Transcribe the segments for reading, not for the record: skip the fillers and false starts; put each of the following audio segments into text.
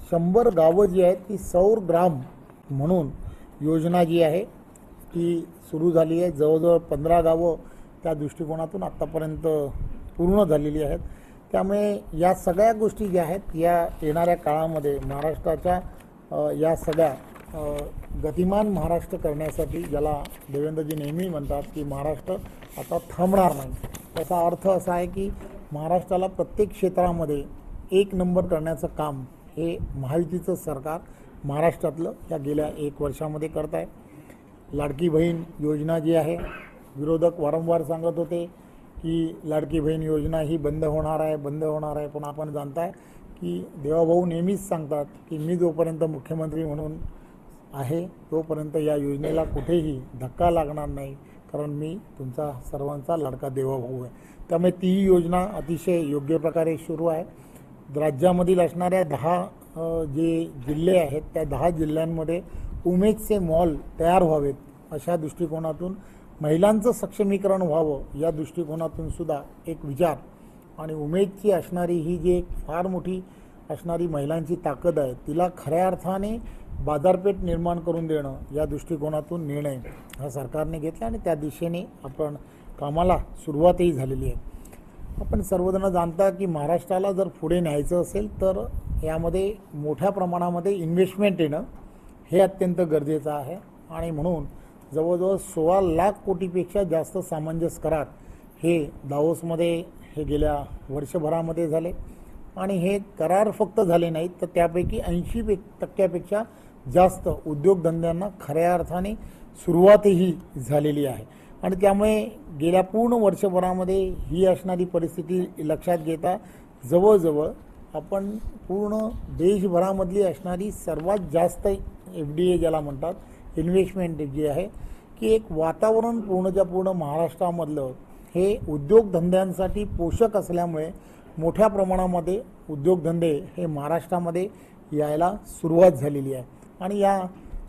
100 गावं जी आहेत ती सौर ग्राम म्हणून योजना जी आहे ती सुरू झाली आहे। जवळजवळ 15 गावं त्या दृष्टिकोनातून आत्तापर्यंत पूर्ण झालेली आहेत। त्यामुळे या सगळ्या गोष्टी ज्या आहेत या येणाऱ्या काळामध्ये महाराष्ट्राच्या या सगळ्या गतिमान महाराष्ट्र करण्यासाठी, ज्याला देवेंद्रजी नेहमी म्हणतात की महाराष्ट्र आता थांबणार नाही, त्याचा अर्थ असा आहे की महाराष्ट्राला प्रत्येक क्षेत्रामध्ये एक नंबर करण्याचं काम हे महायुतीचं सरकार महाराष्ट्रातलं या गेल्या 1 वर्षामध्ये करत आहे। लाडकी बहीण योजना जी आहे, विरोधक वारंवार सांगत होते की लाडकी बहीण योजना ही बंद होणार आहे, पण आपण जाणताय की देवाभाऊ नेहमीच सांगतात की मी जोपर्यंत मुख्यमंत्री म्हणून आहे तोपर्यंत या योजनेला कुठेही धक्का लागणार नाही, कारण मी तुमचा सर्वांचा लाडका देवाभाऊ आहे। त्यामुळे ती योजना अतिशय योग्य प्रकारे सुरू आहे। राज्यामधील असणाऱ्या 10 जे जिल्हे आहेत त्या 10 जिल्ह्यांमध्ये उमेदचे मॉल तयार व्हावेत अशा दृष्टिकोनातून, महिलांचं सक्षमीकरण व्हावं या दृष्टिकोनातून सुद्धा एक विचार, आणि उमेदची असणारी ही जी एक फार मोठी असणारी महिलांची ताकद आहे तिला खऱ्या अर्थाने बाजारपेठ निर्माण करून देणं या दृष्टिकोनातून निर्णय हा सरकारने घेतला आणि त्या दिशेने आपण कामाला सुरुवातही झालेली आहे। आपण सर्वजण जाणता की महाराष्ट्राला जर पुढे न्यायचं असेल तर यामध्ये मोठ्या प्रमाणामध्ये इन्व्हेस्टमेंट येणं हे अत्यंत गरजेचं आहे, आणि म्हणून जवळजवळ 16 लाख कोटीपेक्षा जास्त सामंजस्य करार हे दावोसमध्ये हे गेल्या वर्षभरामध्ये झाले, आणि हे करार फक्त झाले नाहीत तर त्यापैकी 80% जास्त उद्योगधंद्यांना खऱ्या अर्थाने सुरुवातही झालेली आहे। आणि त्यामुळे गेल्या पूर्ण वर्षभरामध्ये ही असणारी परिस्थिती लक्षात घेता जवळजवळ आपण पूर्ण देशभरामधली असणारी सर्वात जास्त FDA ज्याला म्हणतात इन्व्हेस्टमेंट जी आहे की एक वातावरण पूर्णच्या पूर्ण महाराष्ट्रामधलं हे उद्योगधंद्यांसाठी पोषक असल्यामुळे मोठ्या प्रमाणामध्ये उद्योगधंदे हे महाराष्ट्रामध्ये यायला सुरुवात झालेली आहे, आणि या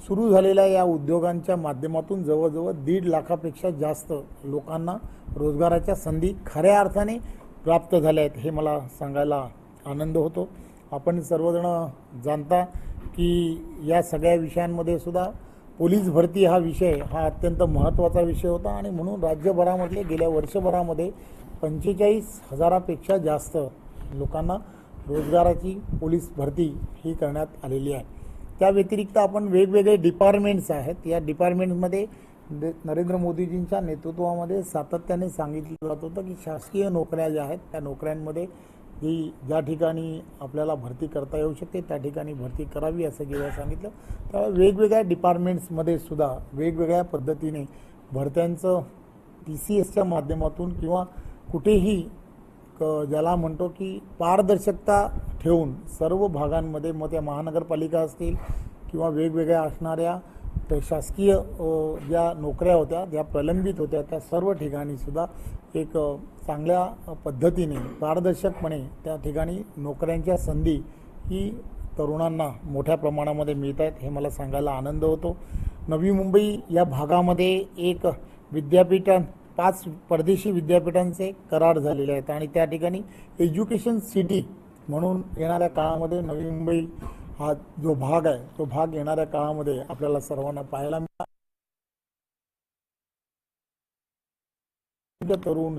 सुरू झालेल्या या उद्योगांच्या माध्यमातून जवळजवळ 1.5 लाखापेक्षा जास्त लोकांना रोजगाराच्या संधी खऱ्या अर्थाने प्राप्त झाल्या आहेत, हे मला सांगायला आनंद होतो। आपण सर्वजण जाणता की या सगळ्या विषयांमध्ये सुद्धा पोलीस भरती हा विषय हा अत्यंत महत्त्वाचा विषय होता, आणि म्हणून राज्यभरामधले गेल्या वर्षभरामध्ये 45,000पेक्षा जास्त लोकांना रोजगाराची पोलीस भरती ही करण्यात आलेली आहे। त्या व्यतिरिक्त आपण वेगवेगळे डिपार्टमेंट्स आहेत, या डिपार्टमेंटमध्ये नरेंद्र मोदीजींच्या नेतृत्वामध्ये सातत्याने सांगितलं जात होतं की शासकीय नोकऱ्या ज्या आहेत त्या नोकऱ्यांमध्ये ज्या ठिकाणी आपल्याला भरती करता येऊ शकते त्या ठिकाणी भरती करावी असं जेव्हा सांगितलं तेव्हा वेगवेगळ्या डिपार्टमेंट्समध्ये सुद्धा वेगवेगळ्या पद्धतीने भरत्यांचं TCSच्या माध्यमातून किंवा कुठेही ज्याला म्हणतो की पारदर्शकता ठेवून सर्व भागांमध्ये, मग त्या महानगरपालिका असतील किंवा वेगवेगळ्या असणाऱ्या शासकीय ज्या नोकऱ्या होत्या ज्या प्रलंबित होत्या त्या सर्व ठिकाणी सुद्धा एक चांगल्या पद्धतीने पारदर्शकपणे त्या ठिकाणी नोकऱ्यांच्या संधी ही तरुणांना मोठ्या प्रमाणामध्ये मिळत आहेत, हे मला सांगायला आनंद होतो। नवी मुंबई या भागामध्ये एक विद्यापीठ 5 परदेशी विद्यापीठांचे करार झालेले आहेत, आणि त्या ठिकाणी एज्युकेशन सिटी म्हणून येणाऱ्या काळामध्ये नवी मुंबई हा जो भाग आहे तो भाग येणाऱ्या काळामध्ये आपल्याला सर्वांना पाहायला मिळाला।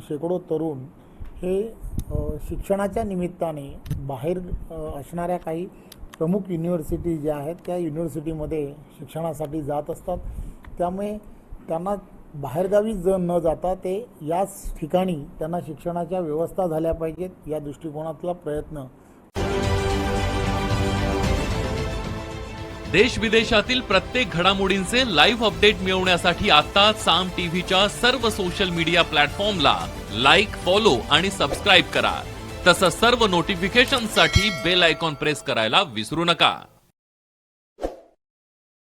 शेकडो तरुण हे शिक्षणाच्या निमित्ताने बाहेर असणाऱ्या काही प्रमुख युनिव्हर्सिटी ज्या आहेत त्या युनिव्हर्सिटीमध्ये शिक्षणासाठी जात असतात, त्यामुळे त्यांना बाहेरगावी न जाता ते याच ठिकाणी त्यांना शिक्षणाच्या व्यवस्था झाल्या पाहिजेत या दृष्टिकोनातला प्रयत्न। देश विदेशातील प्रत्येक घडामोडींचे लाईव्ह अपडेट मिळवण्यासाठी आता साम टीव्हीच्या सर्व सोशल मीडिया प्लॅटफॉर्मला लाईक, फॉलो आणि सबस्क्राईब करा। तसंच सर्व नोटिफिकेशनसाठी बेल आयकॉन प्रेस करायला विसरू नका।